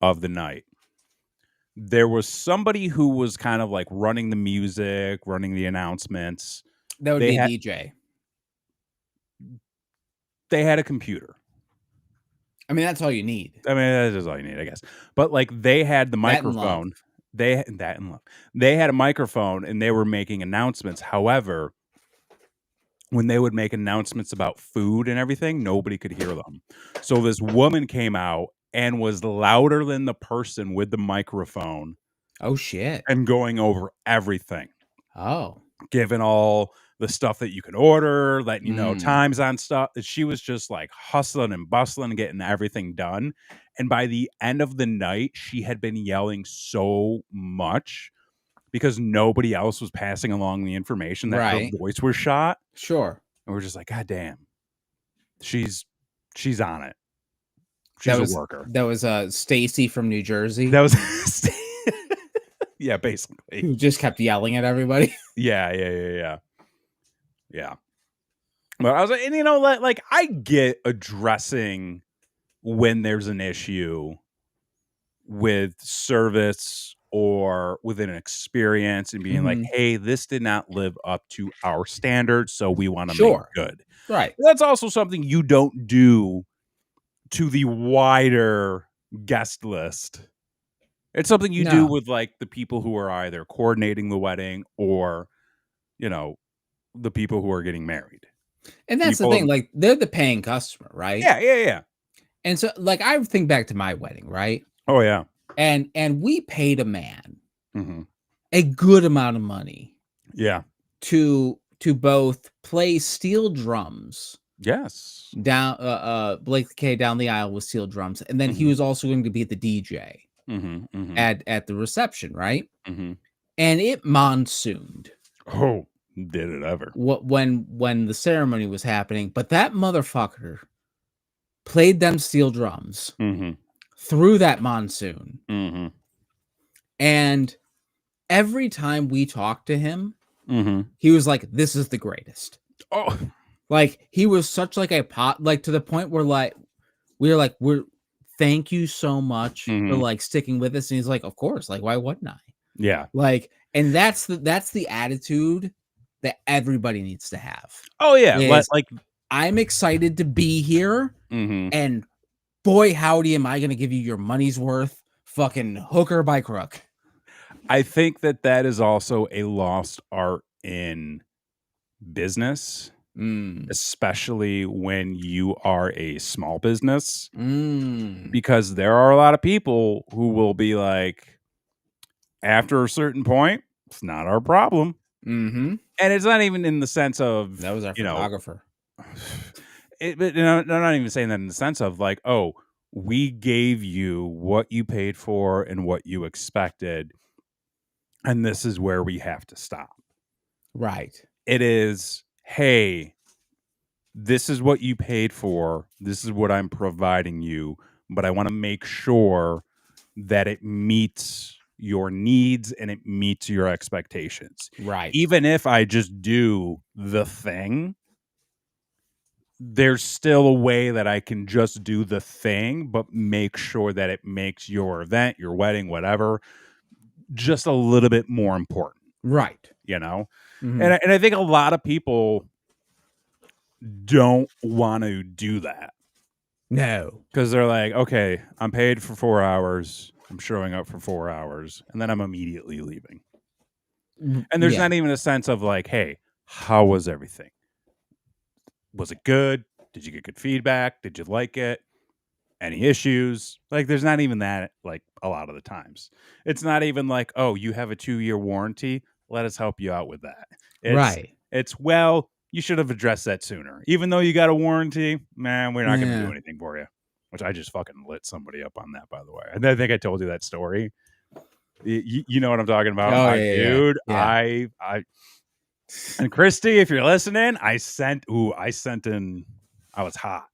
of the night. There was somebody who was kind of like running the music, running the announcements. That would be a DJ. They had a computer. I mean, that's all you need. I mean, that's just all you need, I guess. But like, they had the microphone. They had a microphone, and they were making announcements. However, when they would make announcements about food and everything, nobody could hear them. So this woman came out and was louder than the person with the microphone. Oh shit! And going over everything. Oh, giving all the stuff that you can order, letting you know times on stuff. She was just like hustling and bustling, getting everything done. And by the end of the night, she had been yelling so much because nobody else was passing along the information that her voice was shot. Sure. And we're just like, God damn, she's on it. She's a worker. That was Stacy from New Jersey. That was yeah, basically. Who just kept yelling at everybody. Yeah. But I was like, and you know, like I get addressing when there's an issue with service or with an experience and being like, hey, this did not live up to our standards, so we want to make it good. Right. That's also something you don't do to the wider guest list. It's something you do with like the people who are either coordinating the wedding or, you know, the people who are getting married. And that's the thing, like they're the paying customer, right? Yeah. And so like I think back to my wedding, right? Oh yeah. And we paid a man a good amount of money. Yeah. To both play steel drums. Yes. Down Blake K down the aisle with steel drums. And then he was also going to be the DJ at the reception, right? And it monsooned. Oh, did it ever. When the ceremony was happening, but that motherfucker played them steel drums through that monsoon. And every time we talked to him, he was like, this is the greatest. Oh, like he was such like a pot, like to the point where like we're thank you so much for like sticking with us. And he's like, of course, like why wouldn't I? Yeah. Like, and that's the attitude that everybody needs to have. Oh yeah. Like I'm excited to be here. And boy, howdy, am I going to give you your money's worth, fucking hooker by crook. I think that is also a lost art in business, especially when you are a small business, because there are a lot of people who will be like, after a certain point, it's not our problem. And it's not even in the sense of that was our photographer. But I'm not even saying that in the sense of like, oh, we gave you what you paid for and what you expected, and this is where we have to stop. Right. It is, hey, this is what you paid for. This is what I'm providing you, but I want to make sure that it meets your needs and it meets your expectations. Right. Even if I just do the thing, there's still a way that I can just do the thing, but make sure that it makes your event, your wedding, whatever, just a little bit more important. Right. You know? And I think a lot of people don't want to do that. No. Because they're like, okay, I'm paid for 4 hours. I'm showing up for 4 hours. And then I'm immediately leaving. And there's not even a sense of like, hey, how was everything? Was it good? Did you get good feedback? Did you like it? Any issues? Like, there's not even that, like, a lot of the times. It's not even like, oh, you have a 2-year warranty. Let us help you out with that. It's, well, you should have addressed that sooner. Even though you got a warranty, man, we're not going to do anything for you. Which I just fucking lit somebody up on that, by the way. And I think I told you that story. You know what I'm talking about? Oh, dude, yeah. And Christy, if you're listening, I was hot.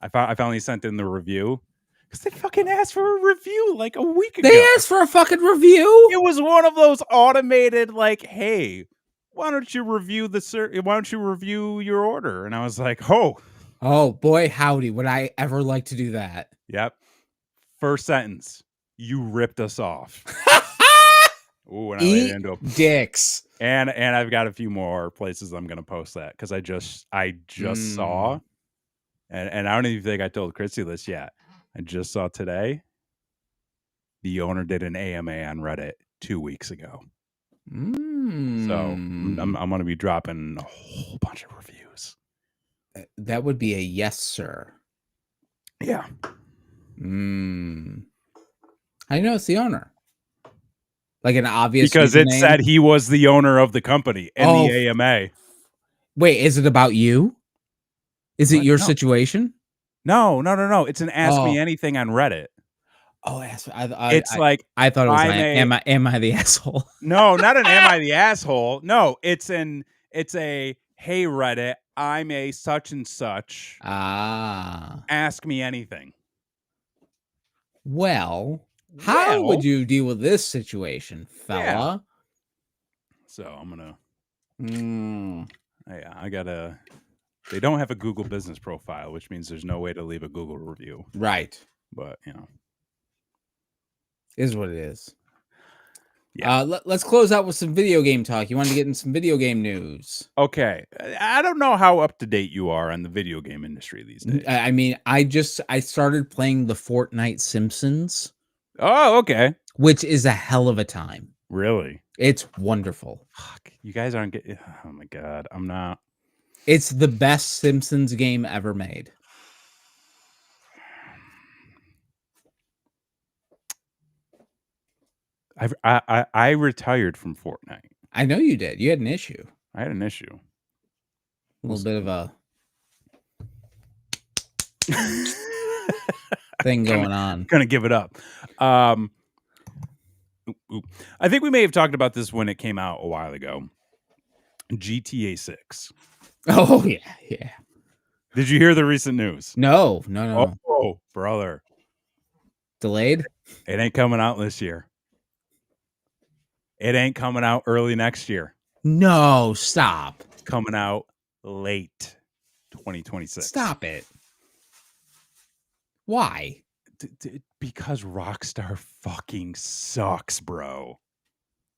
I finally sent in the review because they fucking asked for a review like a week ago. They asked for a fucking review. It was one of those automated like, hey, why don't you review your order? And I was like, oh boy, howdy, would I ever like to do that? Yep. First sentence, you ripped us off. Ooh, and I laid Eat into dicks. And I've got a few more places I'm gonna post that because I just saw, and I don't even think I told Chrissy this yet. I just saw today the owner did an AMA on Reddit 2 weeks ago. So I'm gonna be dropping a whole bunch of reviews. That would be a yes, sir. Yeah. How do you know it's the owner? Like an obvious Because it username? said he was the owner of the company in the AMA. Wait, is it about you? Is it What? your No. situation? No. It's an Ask Me Anything on Reddit. Oh, It's like I thought it was am I the asshole? No, not an am I the asshole? No, it's a hey Reddit, I'm a such and such. Ask me anything. Well, how would you deal with this situation, fella? Yeah. So I'm gonna. Yeah, I gotta. They don't have a Google business profile, which means there's no way to leave a Google review. Right. But you know, is what it is. Yeah. Let's close out with some video game talk. You wanted to get in some video game news. Okay. I don't know how up to date you are on the video game industry these days. I mean, I started playing the Fortnite Simpsons. Oh, okay. Which is a hell of a time. Really? It's wonderful. Fuck. You guys aren't getting. Oh my God. I'm not. It's the best Simpsons game ever made. I retired from Fortnite. I know you did. You had an issue. I had an issue. A little bit of a thing going on. Gonna give it up. I think we may have talked about this when it came out a while ago. GTA 6. Oh yeah. Did you hear the recent news? No. Oh, brother. Delayed? It ain't coming out this year. It ain't coming out early next year. No, stop. Coming out late 2026. Stop it. Why? Because Rockstar fucking sucks, bro.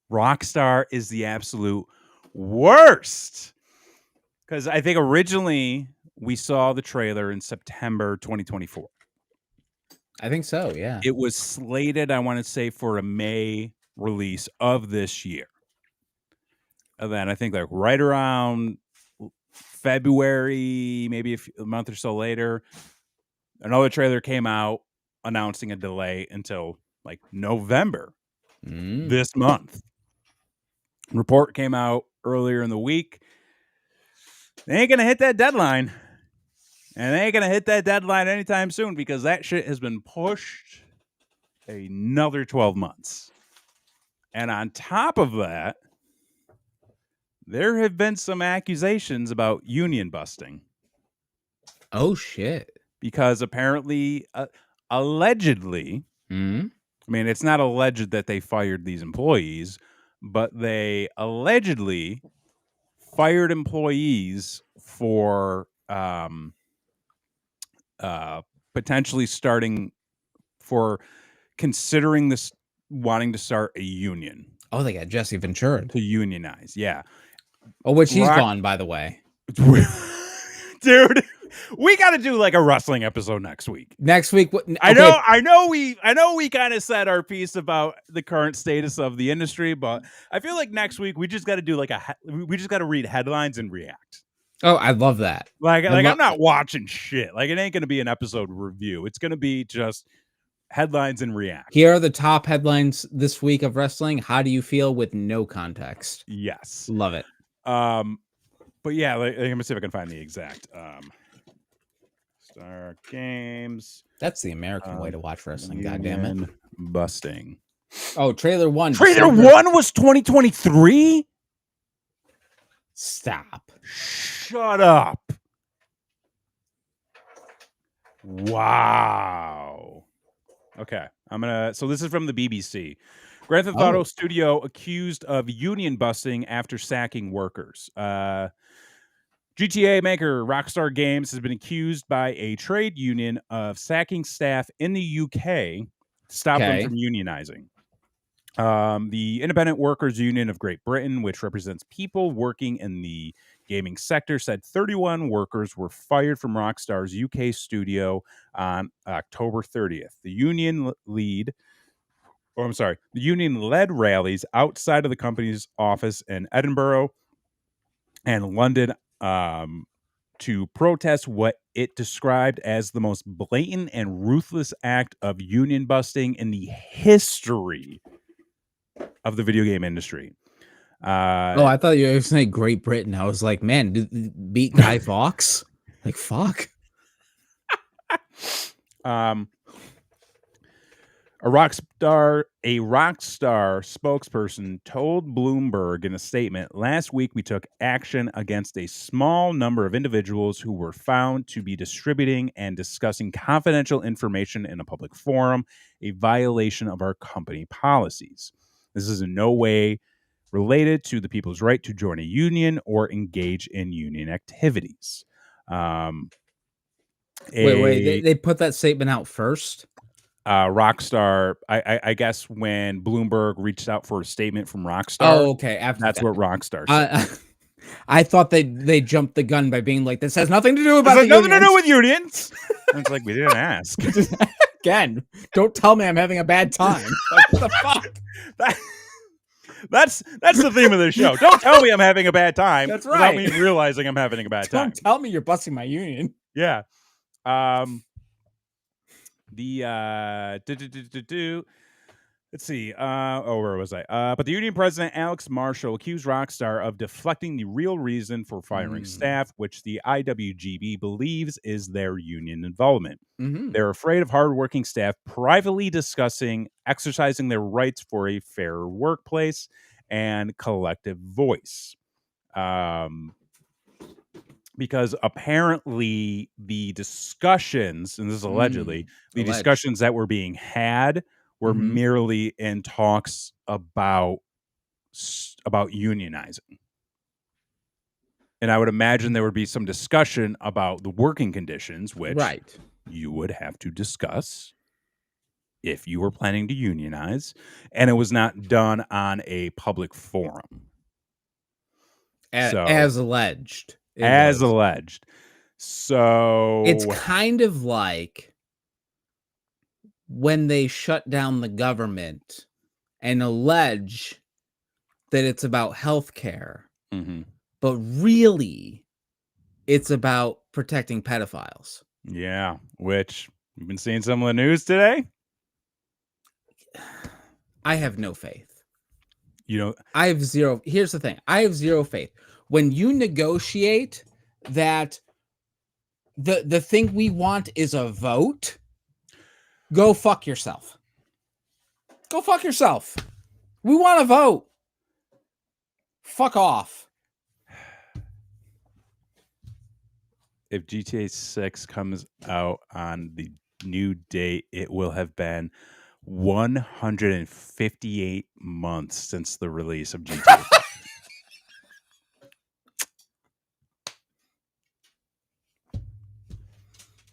Rockstar is the absolute worst. Because I think originally we saw the trailer in September 2024. I think so, yeah. It was slated, I want to say, for a May release of this year. And then I think like right around February, maybe a month or so later, another trailer came out announcing a delay until like November this month. Report came out earlier in the week. They ain't going to hit that deadline. And they ain't going to hit that deadline anytime soon because that shit has been pushed another 12 months. And on top of that, there have been some accusations about union busting. Oh, shit. Because apparently, allegedly, I mean, it's not alleged that they fired these employees, but they allegedly fired employees for potentially considering this, wanting to start a union. Oh, they got Jesse Ventura to unionize. Yeah. Oh, which he's gone, by the way. Dude, we got to do like a wrestling episode next week. Next week, okay. I know we kind of said our piece about the current status of the industry, but I feel like next week we just got to do like we just got to read headlines and react. Oh, I love that. Like I'm not watching shit. Like it ain't going to be an episode review. It's going to be just headlines and react. Here are the top headlines this week of wrestling. How do you feel with no context? Yes. Love it. But yeah, I'm gonna see if I can find the exact Star Games. That's the American way to watch wrestling. Goddamn it! Busting. Oh, trailer 1. Trailer 1 was 2023. Stop. Shut up. Wow. Okay, so this is from the BBC. Grand Theft Auto Studio accused of union busting after sacking workers. GTA maker Rockstar Games has been accused by a trade union of sacking staff in the UK to stop them from unionizing. The Independent Workers Union of Great Britain, which represents people working in the gaming sector, said 31 workers were fired from Rockstar's UK studio on October 30th. The union led rallies outside of the company's office in Edinburgh and London to protest what it described as the most blatant and ruthless act of union busting in the history of the video game industry. I thought you were saying Great Britain. I was like, man, beat Guy Fawkes? Like, fuck. A Rockstar spokesperson told Bloomberg in a statement, "Last week we took action against a small number of individuals who were found to be distributing and discussing confidential information in a public forum, a violation of our company policies. This is in no way related to the people's right to join a union or engage in union activities." Wait, they put that statement out first? Rockstar, I guess when Bloomberg reached out for a statement from Rockstar. Oh, okay. That's what Rockstar said. I thought they jumped the gun by being like, this has nothing to do with nothing to do with unions. It's like, we didn't ask. Again, don't tell me I'm having a bad time. Like, what the fuck? That's the theme of the show. Don't tell me I'm having a bad time. That's right. Without me realizing I'm having a bad time. Don't tell me you're busting my union. Yeah. Let's see. Where was I? But the union president, Alex Marshall, accused Rockstar of deflecting the real reason for firing staff, which the IWGB believes is their union involvement. They're afraid of hardworking staff privately exercising their rights for a fair workplace and collective voice. Because apparently the discussions, and this is allegedly, discussions that were being had were merely in talks about unionizing. And I would imagine there would be some discussion about the working conditions, which you would have to discuss if you were planning to unionize, and it was not done on a public forum. As alleged. Alleged. So it's kind of like when they shut down the government and allege that it's about healthcare, but really it's about protecting pedophiles. Yeah, which you've been seeing some of the news today. I have no faith. Here's the thing. I have zero faith. When you negotiate that the thing we want is a vote, go fuck yourself. Go fuck yourself. We want a vote. Fuck off. If GTA 6 comes out on the new date, it will have been 158 months since the release of GTA 5.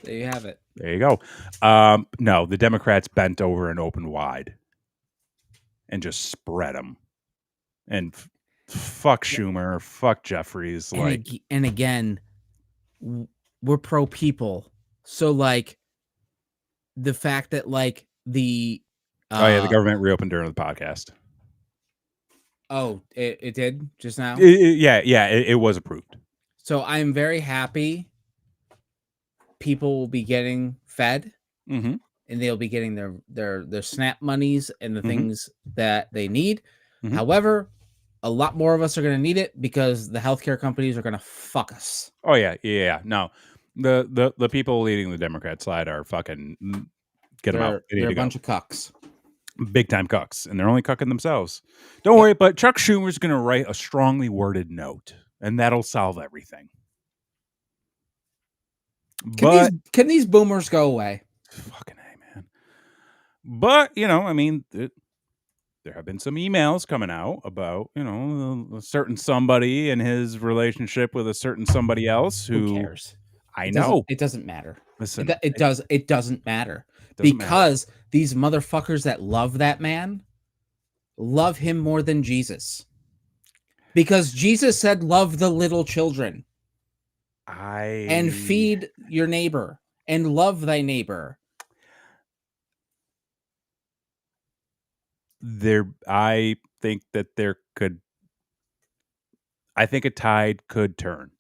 There you have it. There you go. No, the Democrats bent over and opened wide and just spread them. And fuck Schumer, fuck Jeffries. And again, we're pro people. So like the fact that like the government reopened during the podcast. Oh, it did just now? It was approved. So I'm very happy people will be getting fed, and they'll be getting their SNAP monies and the things that they need. However, a lot more of us are going to need it because the healthcare companies are going to fuck us. Oh yeah. No, the people leading the Democrat side are fucking get them out. They're a bunch of cucks, big time cucks, and they're only cucking themselves. Don't worry, but Chuck Schumer's going to write a strongly worded note, and that'll solve everything. Can these boomers go away? Fucking A, man. But, I mean, there have been some emails coming out about, a certain somebody and his relationship with a certain somebody else who cares? It know. It doesn't matter. Listen. It doesn't matter. Because these motherfuckers that love that man love him more than Jesus. Because Jesus said, love the little children. And feed your neighbor and love thy neighbor. I think a tide could turn.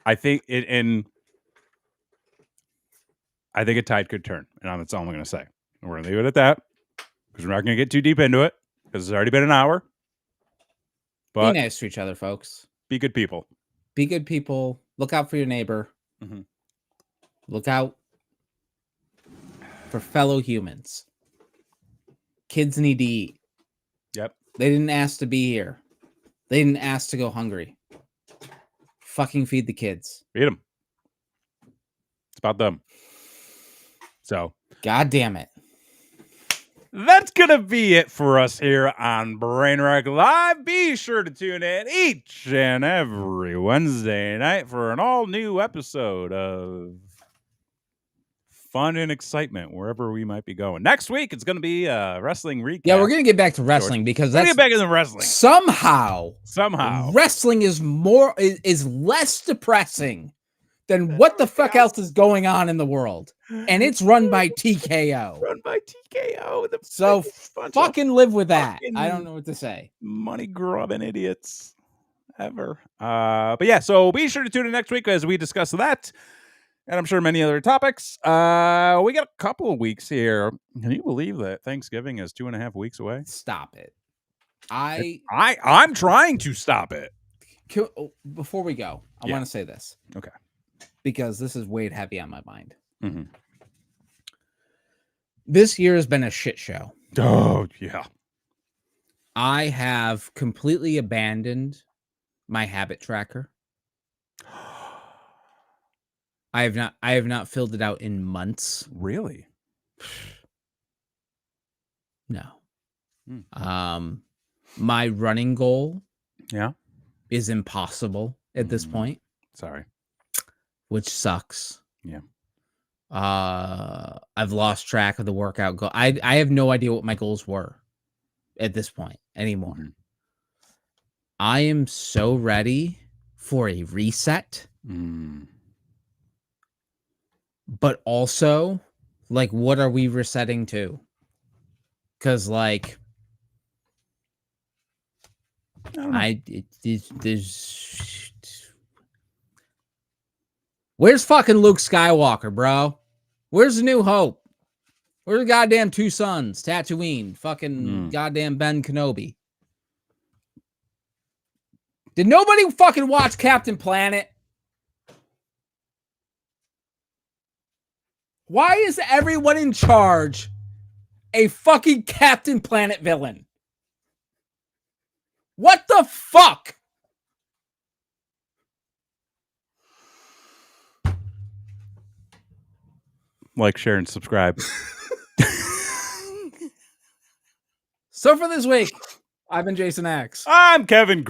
I think a tide could turn, and that's all I'm going to say. And we're going to leave it at that because we're not going to get too deep into it because it's already been an hour. But be nice to each other, folks. Be good people. Be good people. Look out for your neighbor. Mm-hmm. Look out for fellow humans. Kids need to eat. Yep. They didn't ask to be here. They didn't ask to go hungry. Fucking feed the kids. Feed them. It's about them. So. God damn it. That's going to be it for us here on Brainwreck Live. Be sure to tune in each and every Wednesday night for an all-new episode of fun and excitement wherever we might be going. Next week, it's going to be a wrestling recap. Yeah, we're going to get back to wrestling because that's... get back into wrestling. Somehow, wrestling is less depressing than what the fuck else is going on in the world. And it's run by TKO. So fucking live with that. I don't know what to say. Money grubbing idiots ever. But yeah, so be sure to tune in next week as we discuss that. And I'm sure many other topics. We got a couple of weeks here. Can you believe that Thanksgiving is 2.5 weeks away? Stop it. I'm trying to stop it. Before we go, I want to say this. Okay. Because this is weighed heavy on my mind. Mm-hmm. This year has been a shit show. Oh, yeah. I have completely abandoned my habit tracker. I have not filled it out in months. Really? No. My running goal is impossible at this point. Sorry. Which sucks. Yeah. I've lost track of the workout goal. I have no idea what my goals were at this point anymore. Mm-hmm. I am so ready for a reset. But also, like, what are we resetting to? Because, like, there's... Where's fucking Luke Skywalker, bro? Where's the New Hope? Where's the goddamn two sons? Tatooine. Fucking goddamn Ben Kenobi. Did nobody fucking watch Captain Planet? Why is everyone in charge a fucking Captain Planet villain? What the fuck? Like, share, and subscribe. So for this week, I've been Jason X. I'm Kevin